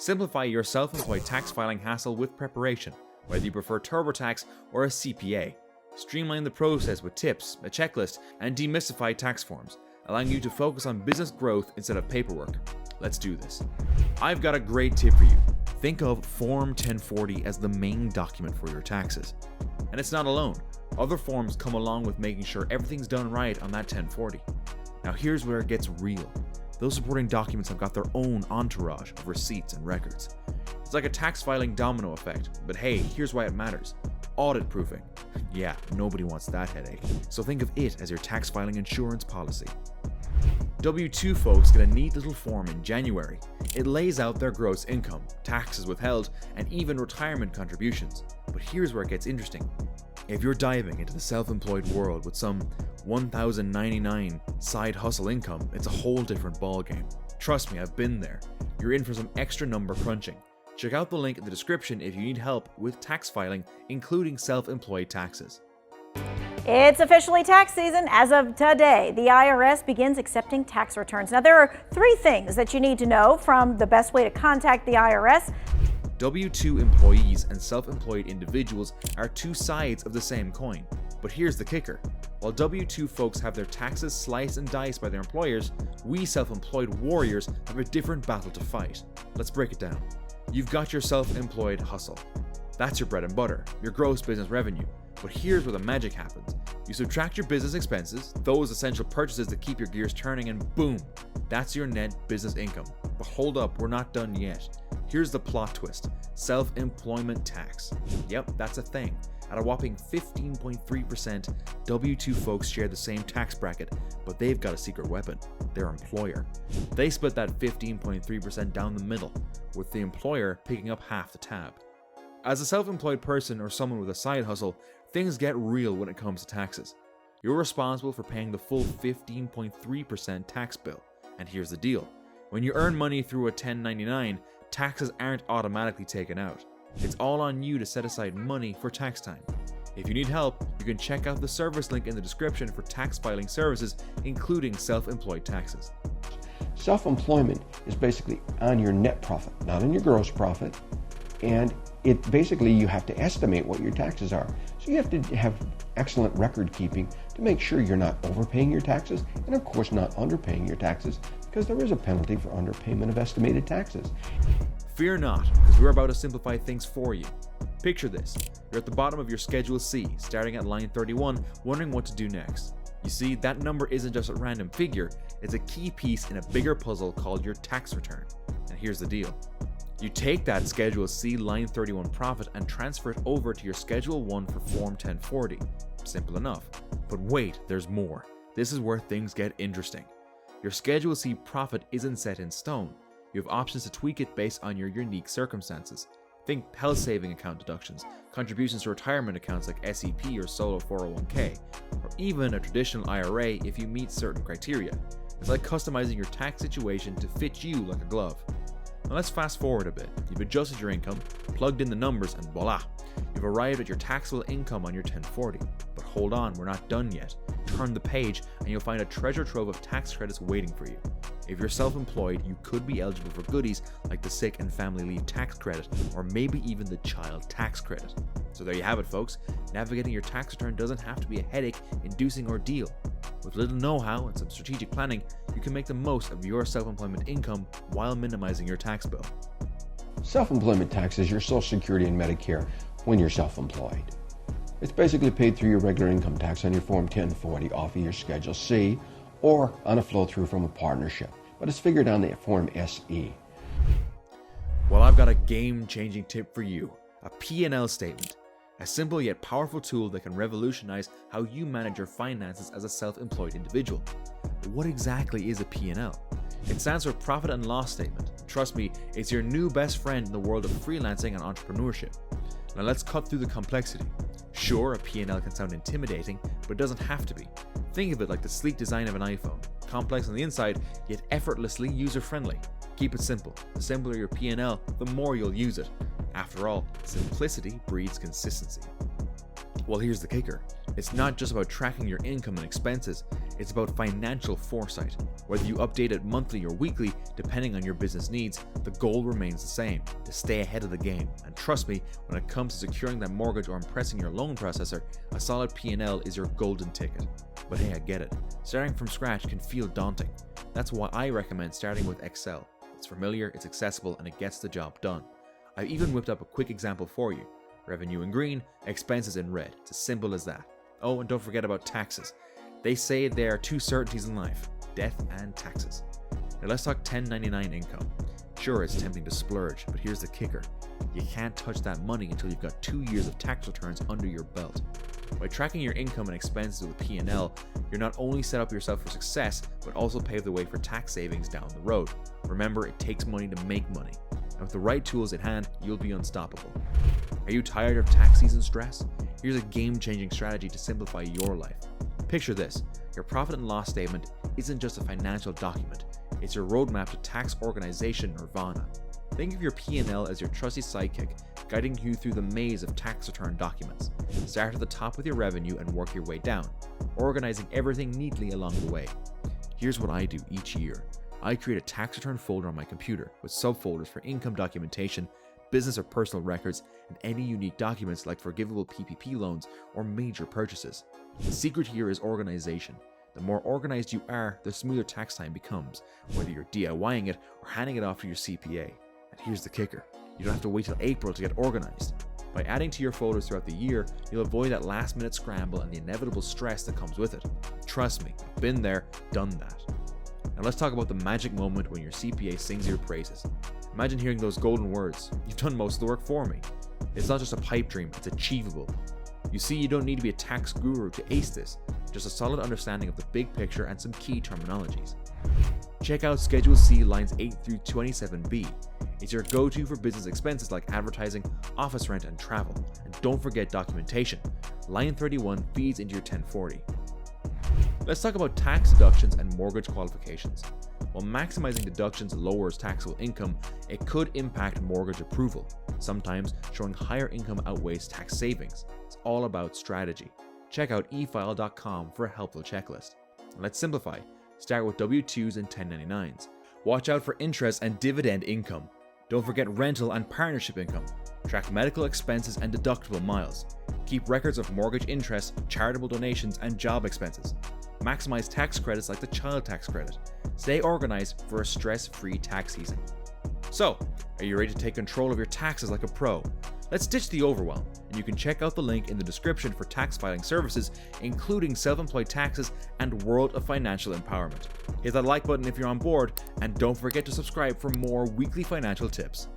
Simplify your self-employed tax filing hassle with preparation, whether you prefer TurboTax or a CPA. Streamline the process with tips, a checklist, and demystified tax forms, allowing you to focus on business growth instead of paperwork. Let's do this. I've got a great tip for you. Think of Form 1040 as the main document for your taxes. And it's not alone. Other forms come along with making sure everything's done right on that 1040. Now here's where it gets real. Those supporting documents have got their own entourage of receipts and records. It's like a tax filing domino effect, but hey, here's why it matters. Audit-proofing. Yeah, nobody wants that headache. So think of it as your tax filing insurance policy. W-2 folks get a neat little form in January. It lays out their gross income, taxes withheld, and even retirement contributions. But here's where it gets interesting. If you're diving into the self-employed world with some $1,099 side hustle income, it's a whole different ballgame. Trust me, I've been there. You're in for some extra number crunching. Check out the link in the description if you need help with tax filing, including self-employed taxes. It's officially tax season. As of today, the IRS begins accepting tax returns. Now, there are 3 things that you need to know, from the best way to contact the IRS. W-2 employees and self-employed individuals are 2 sides of the same coin. But here's the kicker. While W-2 folks have their taxes sliced and diced by their employers, we self-employed warriors have a different battle to fight. Let's break it down. You've got your self-employed hustle. That's your bread and butter, your gross business revenue. But here's where the magic happens. You subtract your business expenses, those essential purchases that keep your gears turning, and boom, that's your net business income. But hold up, we're not done yet. Here's the plot twist. Self-employment tax. Yep, that's a thing. At a whopping 15.3%, W-2 folks share the same tax bracket, but they've got a secret weapon: their employer. They split that 15.3% down the middle, with the employer picking up half the tab. As a self-employed person or someone with a side hustle, things get real when it comes to taxes. You're responsible for paying the full 15.3% tax bill. And here's the deal. When you earn money through a 1099, taxes aren't automatically taken out. It's all on you to set aside money for tax time. If you need help, you can check out the service link in the description for tax filing services, including self-employed taxes. Self-employment is basically on your net profit, not on your gross profit. And it basically, you have to estimate what your taxes are. So you have to have excellent record keeping to make sure you're not overpaying your taxes, and of course not underpaying your taxes, because there is a penalty for underpayment of estimated taxes. Fear not, because we're about to simplify things for you. Picture this. You're at the bottom of your Schedule C, starting at line 31, wondering what to do next. You see, that number isn't just a random figure, it's a key piece in a bigger puzzle called your tax return. And here's the deal. You take that Schedule C line 31 profit and transfer it over to your Schedule 1 for Form 1040. Simple enough. But wait, there's more. This is where things get interesting. Your Schedule C profit isn't set in stone. You have options to tweak it based on your unique circumstances. Think health saving account deductions, contributions to retirement accounts like SEP or solo 401k, or even a traditional IRA if you meet certain criteria. It's like customizing your tax situation to fit you like a glove. Now let's fast forward a bit. You've adjusted your income, plugged in the numbers, and voila! You've arrived at your taxable income on your 1040. But hold on, we're not done yet. Turn the page and you'll find a treasure trove of tax credits waiting for you. If you're self-employed, you could be eligible for goodies like the sick and family leave tax credit, or maybe even the child tax credit. So there you have it, folks. Navigating your tax return doesn't have to be a headache-inducing ordeal. With little know-how and some strategic planning, you can make the most of your self-employment income while minimizing your tax bill. Self-employment tax is your Social Security and Medicare when you're self-employed. It's basically paid through your regular income tax on your Form 1040 off of your Schedule C, or on a flow-through from a partnership, but it's figured on the Form SE. Well, I've got a game-changing tip for you, a P&L statement, a simple yet powerful tool that can revolutionize how you manage your finances as a self-employed individual. But what exactly is a P&L? It stands for Profit and Loss Statement. Trust me, it's your new best friend in the world of freelancing and entrepreneurship. Now let's cut through the complexity. Sure, a P&L can sound intimidating, but it doesn't have to be. Think of it like the sleek design of an iPhone. Complex on the inside, yet effortlessly user-friendly. Keep it simple. The simpler your P&L, the more you'll use it. After all, simplicity breeds consistency. Well, here's the kicker. It's not just about tracking your income and expenses. It's about financial foresight. Whether you update it monthly or weekly, depending on your business needs, the goal remains the same, to stay ahead of the game. And trust me, when it comes to securing that mortgage or impressing your loan processor, a solid P&L is your golden ticket. But hey, I get it. Starting from scratch can feel daunting. That's why I recommend starting with Excel. It's familiar, it's accessible, and it gets the job done. I've even whipped up a quick example for you. Revenue in green, expenses in red. It's as simple as that. Oh, and don't forget about taxes. They say there are two certainties in life, death and taxes. Now let's talk 1099 income. Sure, it's tempting to splurge, but here's the kicker. You can't touch that money until you've got 2 years of tax returns under your belt. By tracking your income and expenses with a P&L, you're not only set up yourself for success, but also pave the way for tax savings down the road. Remember, it takes money to make money. And with the right tools at hand, you'll be unstoppable. Are you tired of tax season stress? Here's a game-changing strategy to simplify your life. Picture this. Your profit and loss statement isn't just a financial document. It's your roadmap to tax organization nirvana. Think of your P&L as your trusty sidekick, guiding you through the maze of tax return documents. Start at the top with your revenue and work your way down, organizing everything neatly along the way. Here's what I do each year. I create a tax return folder on my computer with subfolders for income documentation, business or personal records, and any unique documents like forgivable PPP loans or major purchases. The secret here is organization. The more organized you are, the smoother tax time becomes, whether you're DIYing it or handing it off to your CPA. And here's the kicker. You don't have to wait till April to get organized. By adding to your folders throughout the year, you'll avoid that last-minute scramble and the inevitable stress that comes with it. Trust me, I've been there, done that. Now let's talk about the magic moment when your CPA sings your praises. Imagine hearing those golden words, "You've done most of the work for me." It's not just a pipe dream, it's achievable. You see, you don't need to be a tax guru to ace this, just a solid understanding of the big picture and some key terminologies. Check out Schedule C lines 8 through 27B. It's your go-to for business expenses like advertising, office rent, and travel. And don't forget documentation. Line 31 feeds into your 1040. Let's talk about tax deductions and mortgage qualifications. While maximizing deductions lowers taxable income, it could impact mortgage approval. Sometimes showing higher income outweighs tax savings. It's all about strategy. Check out efile.com for a helpful checklist. Let's simplify. Start with W-2s and 1099s. Watch out for interest and dividend income. Don't forget rental and partnership income. Track medical expenses and deductible miles. Keep records of mortgage interest, charitable donations, and job expenses. Maximize tax credits like the child tax credit. Stay organized for a stress-free tax season. So, are you ready to take control of your taxes like a pro? Let's ditch the overwhelm, and you can check out the link in the description for tax filing services, including self-employed taxes and World of Financial Empowerment. Hit that like button if you're on board, and don't forget to subscribe for more weekly financial tips.